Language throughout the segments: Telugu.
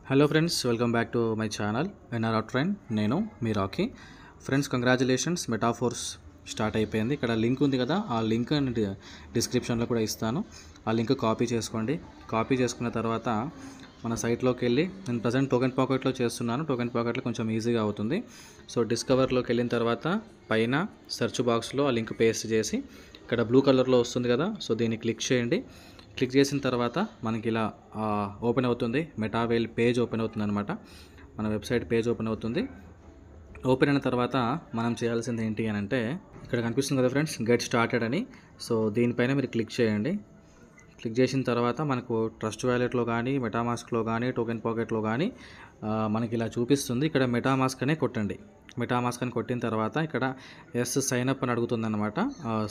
Hello friends, welcome back to my channel NR trend. నేను మీ Rocky. Friends, congratulations, Metaforce start అయిపోయింది. ఇక్కడ లింక్ ఉంది కదా, ఆ లింక్ డిస్క్రిప్షన్లో కూడా ఇస్తాను. ఆ లింక్ కాపీ చేసుకోండి. కాపీ చేసుకున్న తర్వాత మన సైట్లోకి వెళ్ళి, నేను ప్రజెంట్ టోకెన్ పాకెట్లో చేస్తున్నాను. టోకెన్ పాకెట్లో కొంచెం ఈజీగా అవుతుంది. సో డిస్కవర్లోకి వెళ్ళిన తర్వాత పైన సెర్చ్ బాక్స్లో ఆ లింక్ పేస్ట్ చేసి ఇక్కడ బ్లూ కలర్లో వస్తుంది కదా, సో దీన్ని క్లిక్ చేయండి. క్లిక్ చేసిన తర్వాత మనకి ఇలా ఓపెన్ అవుతుంది. మెటావేల్ పేజ్ ఓపెన్ అవుతుంది అనమాట. మన వెబ్సైట్ పేజ్ ఓపెన్ అవుతుంది. ఓపెన్ అయిన తర్వాత మనం చేయాల్సింది ఏంటి అని అంటే, ఇక్కడ కనిపిస్తుంది కదా ఫ్రెండ్స్, గెట్ స్టార్టెడ్ అని. సో దీనిపైన మీరు క్లిక్ చేయండి. క్లిక్ చేసిన తర్వాత మనకు ట్రస్ట్ వ్యాలెట్లో కానీ, మెటామాస్క్లో కానీ, టోకెన్ పాకెట్లో కానీ మనకి ఇలా చూపిస్తుంది. ఇక్కడ మెటామాస్క్ అనే కొట్టండి. మెటామాస్క్ అని కొట్టిన తర్వాత ఇక్కడ సైన్అప్ అని అడుగుతుంది అనమాట.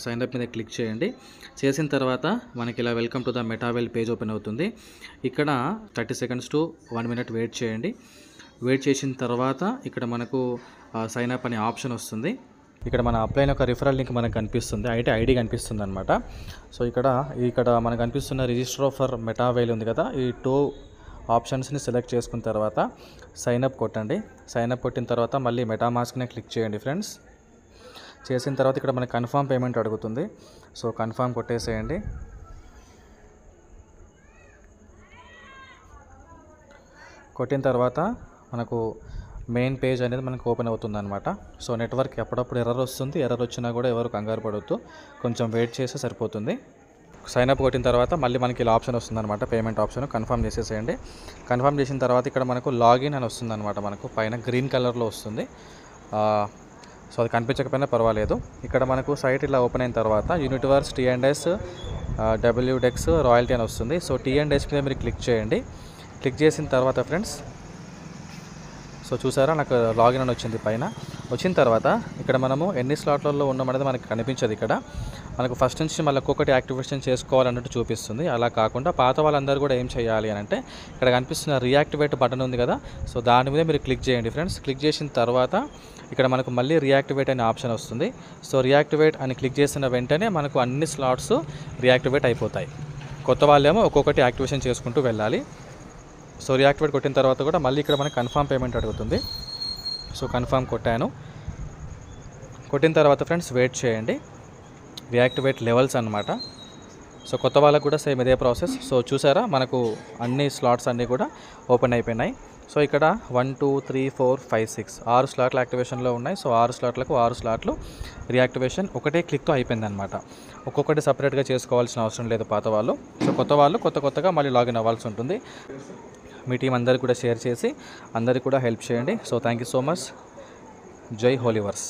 సైన్అప్ మీద క్లిక్ చేయండి. చేసిన తర్వాత మనకి ఇలా వెల్కమ్ టు ద మెటావేల్ పేజ్ ఓపెన్ అవుతుంది. ఇక్కడ 30 seconds to 1 minute వెయిట్ చేయండి. వెయిట్ చేసిన తర్వాత ఇక్కడ మనకు సైన్అప్ అనే ఆప్షన్ వస్తుంది. ఇక్కడ మన అప్లైన్ యొక్క రిఫరల్ లింక్ మనకు కనిపిస్తుంది, ఐడి కనిపిస్తుంది అనమాట. సో ఇక్కడ మనకు కనిపిస్తున్న రిజిస్టర్ ఫర్ మెటావేల్ ఉంది కదా, ఈ 2 ఆప్షన్స్ని సెలెక్ట్ చేసుకున్న తర్వాత సైన్అప్ కొట్టండి. సైన్అప్ కొట్టిన తర్వాత మళ్ళీ మెటామాస్క్ని క్లిక్ చేయండి ఫ్రెండ్స్. చేసిన తర్వాత ఇక్కడ మనకి కన్ఫర్మ్ పేమెంట్ అడుగుతుంది. సో కన్ఫర్మ్ కొట్టేసేయండి. కొట్టిన తర్వాత మనకు మెయిన్ పేజ్ అనేది మనకు ఓపెన్ అవుతుంది అనమాట. సో నెట్వర్క్ ఎప్పుడప్పుడు ఎర్రర్ వస్తుంది. ఎర్రర్ వచ్చినా కూడా ఎవరు కంగారు పడవద్దు, కొంచెం వెయిట్ చేస్తే సరిపోతుంది. సైన్అప్ కొట్టిన తర్వాత మళ్ళీ మనకి ఇలా ఆప్షన్ వస్తుంది అనమాట, పేమెంట్ ఆప్షన్. కన్ఫర్మ్ చేసేసేయండి. కన్ఫర్మ్ చేసిన తర్వాత ఇక్కడ మనకు లాగిన్ అని వస్తుంది అనమాట. మనకు పైన గ్రీన్ కలర్లో వస్తుంది. సో అది కనిపించకపోయినా పర్వాలేదు. ఇక్కడ మనకు సైట్ ఇలా ఓపెన్ అయిన తర్వాత యూనివర్స్ T&S WDEX రాయల్టీ అని వస్తుంది. సో T&S మీద మీరు క్లిక్ చేయండి. క్లిక్ చేసిన తర్వాత ఫ్రెండ్స్, సో చూసారా, నాకు లాగిన్ అని వచ్చింది. పైన వచ్చిన తర్వాత ఇక్కడ మనము ఎన్ని స్లాట్లలో ఉన్నామనేది మనకి కనిపించదు. ఇక్కడ మనకు ఫస్ట్ నుంచి మళ్ళీ ఒక్కొక్కటి యాక్టివేషన్ చేసుకోవాలన్నట్టు చూపిస్తుంది. అలా కాకుండా పాత వాళ్ళందరూ కూడా ఏం చేయాలి అని అంటే, ఇక్కడ కనిపిస్తున్న రియాక్టివేట్ బటన్ ఉంది కదా, సో దాని మీద మీరు క్లిక్ చేయండి ఫ్రెండ్స్. క్లిక్ చేసిన తర్వాత ఇక్కడ మనకు మళ్ళీ రియాక్టివేట్ అనే ఆప్షన్ వస్తుంది. సో రియాక్టివేట్ అని క్లిక్ చేసిన వెంటనే మనకు అన్ని స్లాట్స్ రియాక్టివేట్ అయిపోతాయి. కొత్త వాళ్ళేమో ఒక్కొక్కటి యాక్టివేషన్ చేసుకుంటూ వెళ్ళాలి. సో రియాక్టివేట్ కొట్టిన తర్వాత కూడా మళ్ళీ ఇక్కడ మనకి కన్ఫర్మ్ పేమెంట్ అడుగుతుంది. సో కన్ఫర్మ్ కొట్టాను. కొట్టిన తర్వాత ఫ్రెండ్స్ వెయిట్ చేయండి. రియాక్టివేట్ లెవెల్స్ అనమాట. సో కొత్త వాళ్ళకు కూడా సేమ్ ఇదే ప్రాసెస్. సో చూసారా, మనకు అన్ని స్లాట్స్ అన్నీ కూడా ఓపెన్ అయిపోయినాయి. సో ఇక్కడ 1 2 3 4 5 6 6 స్లాట్లు యాక్టివేషన్లో ఉన్నాయి. సో 6 స్లాట్లకు 6 స్లాట్లు రియాక్టివేషన్ ఒకటే క్లిక్తో అయిపోయింది అనమాట. ఒక్కొక్కటి సపరేట్గా చేసుకోవాల్సిన అవసరం లేదు పాత వాళ్ళు. సో కొత్త వాళ్ళు కొత్తగా మళ్ళీ లాగిన్ అవ్వాల్సి ఉంటుంది. మీ టీం అందరికీ కూడా షేర్ చేసి అందరికీ కూడా హెల్ప్ చేయండి. So thank you so much. జై హోలీవర్స్.